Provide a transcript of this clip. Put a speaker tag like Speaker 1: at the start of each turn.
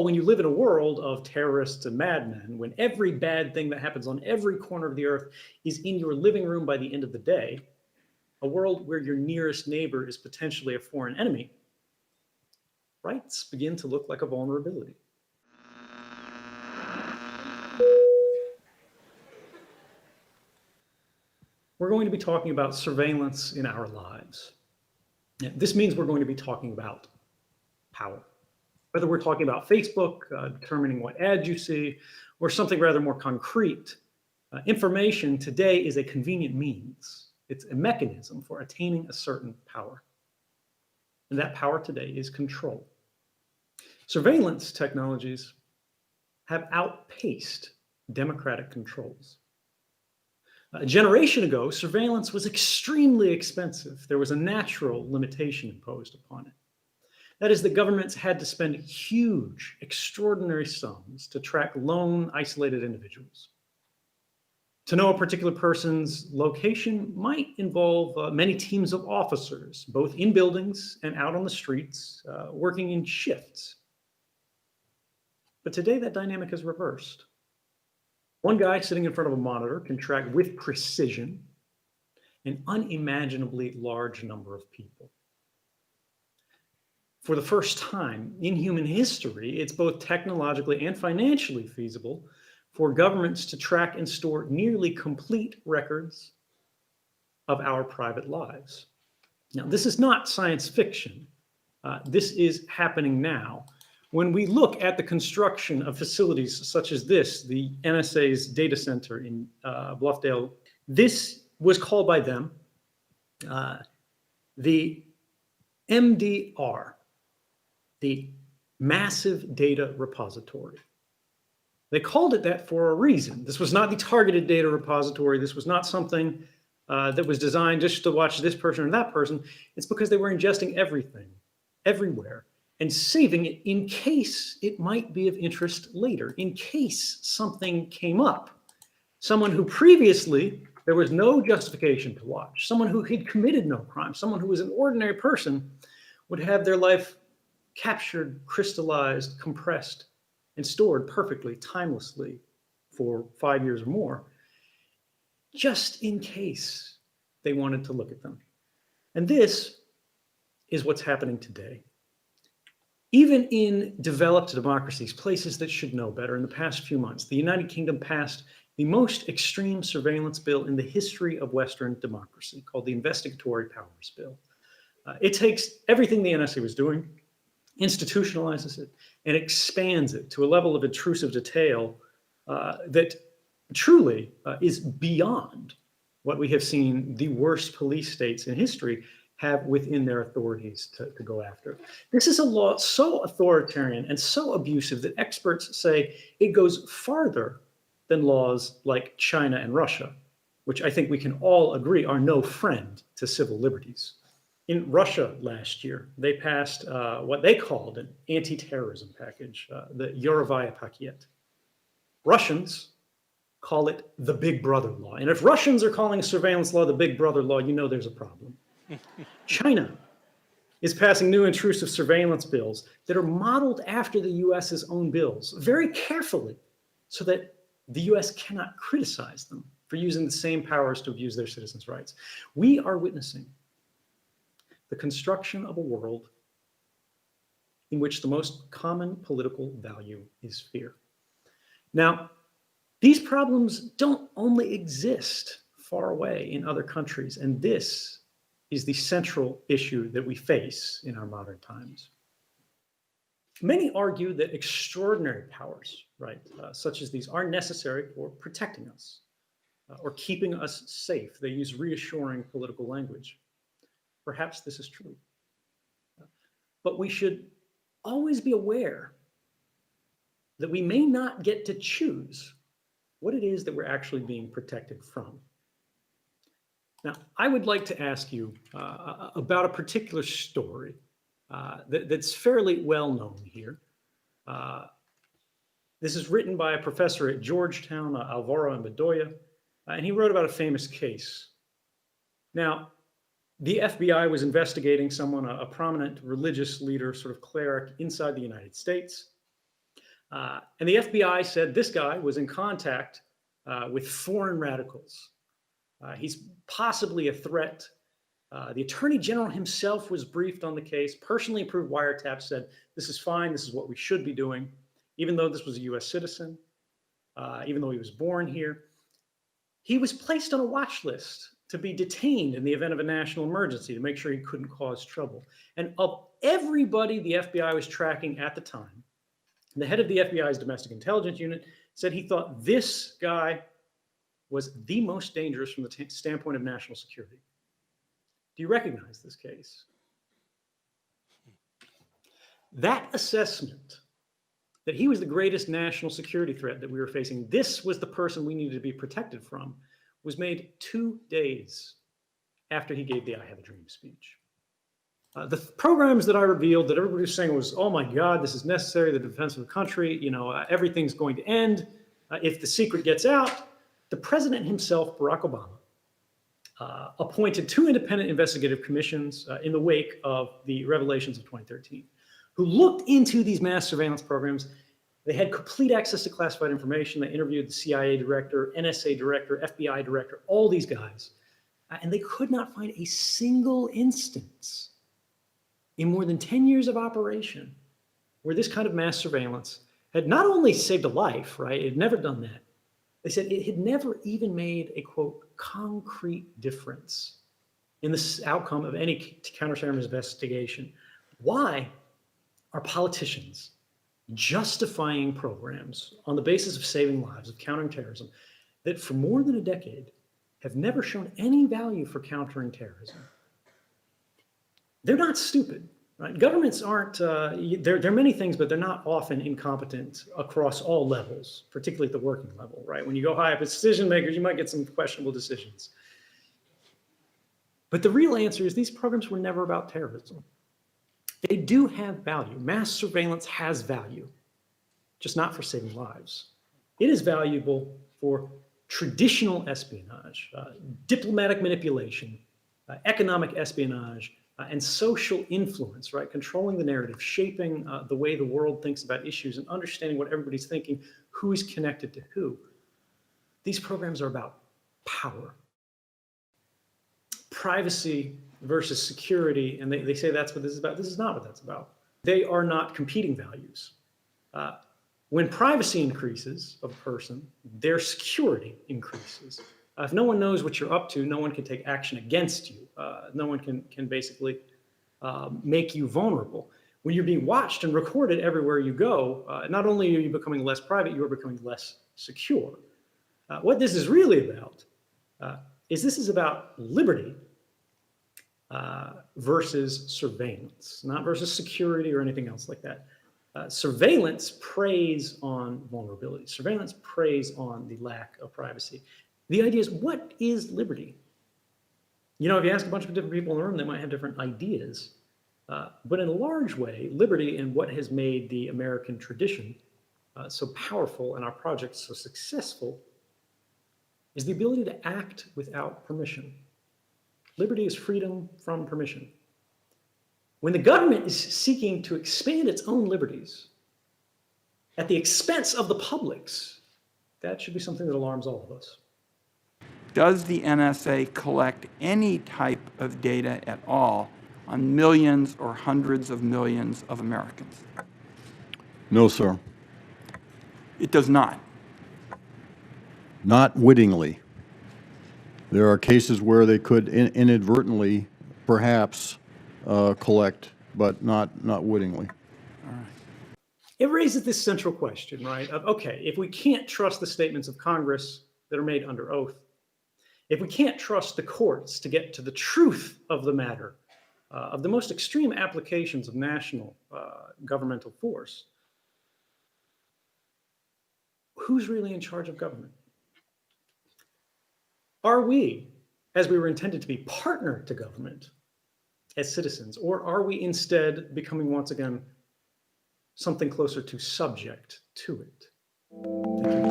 Speaker 1: When you live in a world of terrorists and madmen, when every bad thing that happens on every corner of the earth is in your living room by the end of the day, a world where your nearest neighbor is potentially a foreign enemy, rights begin to look like a vulnerability. We're going to be talking about surveillance in our lives. This means we're going to be talking about power. Whether we're talking about Facebook, determining what ads you see, or something rather more concrete, information today is a convenient means. It's a mechanism for attaining a certain power. And that power today is control. Surveillance technologies have outpaced democratic controls. A generation ago, surveillance was extremely expensive. There was a natural limitation imposed upon it. That is, the governments had to spend huge, extraordinary sums to track lone, isolated individuals. To know a particular person's location might involve many teams of officers, both in buildings and out on the streets, working in shifts. But today, that dynamic is reversed. One guy sitting in front of a monitor can track with precision an unimaginably large number of people. For the first time in human history, it's both technologically and financially feasible for governments to track and store nearly complete records of our private lives. Now, this is not science fiction. This is happening now. When we look at the construction of facilities such as this, the NSA's data center in Bluffdale, this was called by them the MDR, the Massive Data Repository. They called it that for a reason. This was not the targeted data repository. This was not something that was designed just to watch this person or that person. It's because they were ingesting everything, everywhere, and saving it in case it might be of interest later, in case something came up. Someone who previously there was no justification to watch, someone who had committed no crime, someone who was an ordinary person would have their life captured, crystallized, compressed, and stored perfectly, timelessly for 5 years or more, just in case they wanted to look at them. And this is what's happening today. Even in developed democracies, places that should know better, in the past few months, the United Kingdom passed the most extreme surveillance bill in the history of Western democracy, called the Investigatory Powers Bill. It takes everything the NSA was doing, institutionalizes it, and expands it to a level of intrusive detail that truly is beyond what we have seen the worst police states in history have within their authorities to go after. This is a law so authoritarian and so abusive that experts say it goes farther than laws like China and Russia, which I think we can all agree are no friend to civil liberties. In Russia last year, they passed what they called an anti-terrorism package, the Yarovaya Paket. Russians call it the Big Brother law. And if Russians are calling a surveillance law the Big Brother law, you know there's a problem. China is passing new intrusive surveillance bills that are modeled after the US's own bills very carefully so that the US cannot criticize them for using the same powers to abuse their citizens' rights. We are witnessing the construction of a world in which the most common political value is fear. Now, these problems don't only exist far away in other countries, and this is the central issue that we face in our modern times. Many argue that extraordinary powers, right, such as these, are necessary for protecting us or keeping us safe. They use reassuring political language. Perhaps this is true. But we should always be aware that we may not get to choose what it is that we're actually being protected from. Now, I would like to ask you about a particular story that's fairly well known here. This is written by a professor at Georgetown, Alvaro Bedoya, and he wrote about a famous case. Now, the FBI was investigating someone, a prominent religious leader, sort of cleric inside the United States. And the FBI said this guy was in contact with foreign radicals. He's possibly a threat. The Attorney General himself was briefed on the case, personally approved wiretaps, said, this is fine, this is what we should be doing, even though this was a US citizen, even though he was born here. He was placed on a watch list to be detained in the event of a national emergency to make sure he couldn't cause trouble. And of everybody the FBI was tracking at the time, the head of the FBI's domestic intelligence unit said he thought this guy was the most dangerous from the standpoint of national security. Do you recognize this case? That assessment that he was the greatest national security threat that we were facing, this was the person we needed to be protected from, was made 2 days after he gave the I Have a Dream speech. The programs that I revealed that everybody was saying was, oh my God, this is necessary, the defense of the country, everything's going to end if the secret gets out. The president himself, Barack Obama, appointed 2 independent investigative commissions in the wake of the revelations of 2013, who looked into these mass surveillance programs. They had complete access to classified information. They interviewed the CIA director, NSA director, FBI director, all these guys, and they could not find a single instance in more than 10 years of operation where this kind of mass surveillance had not only saved a life, right? It had never done that. They said it had never even made a, quote, concrete difference in the outcome of any counterterrorism investigation. Why are politicians justifying programs on the basis of saving lives, of countering terrorism, that for more than a decade have never shown any value for countering terrorism? They're not stupid, right? Governments aren't, they're many things, but they're not often incompetent across all levels, particularly at the working level, right? When you go high up as decision makers, you might get some questionable decisions. But the real answer is these programs were never about terrorism. They do have value. Mass surveillance has value, just not for saving lives. It is valuable for traditional espionage, diplomatic manipulation, economic espionage, and social influence, right? Controlling the narrative, shaping the way the world thinks about issues and understanding what everybody's thinking, who is connected to who. These programs are about power. Privacy versus security, and they say that's what this is about. This is not what that's about. They are not competing values. When privacy increases of a person, their security increases. If no one knows what you're up to, no one can take action against you. No one can basically make you vulnerable. When you're being watched and recorded everywhere you go, not only are you becoming less private, you are becoming less secure. What this is really about is about liberty versus surveillance, not versus security or anything else like that. Surveillance preys on vulnerability. Surveillance preys on the lack of privacy. The idea is, what is liberty? If you ask a bunch of different people in the room, they might have different ideas. But in a large way, liberty and what has made the American tradition so powerful and our projects so successful is the ability to act without permission. Liberty is freedom from permission. When the government is seeking to expand its own liberties at the expense of the public's, that should be something that alarms all of us.
Speaker 2: Does the NSA collect any type of data at all on millions or hundreds of millions of Americans?
Speaker 3: No, sir.
Speaker 2: It does not.
Speaker 3: Not wittingly. There are cases where they could inadvertently, perhaps, collect, but not wittingly.
Speaker 2: All right.
Speaker 1: It raises this central question, right? Of, okay, if we can't trust the statements of Congress that are made under oath, if we can't trust the courts to get to the truth of the matter, of the most extreme applications of national governmental force, who's really in charge of government? Are we, as we were intended to be, partner to government as citizens, or are we instead becoming once again something closer to subject to it? Thank you.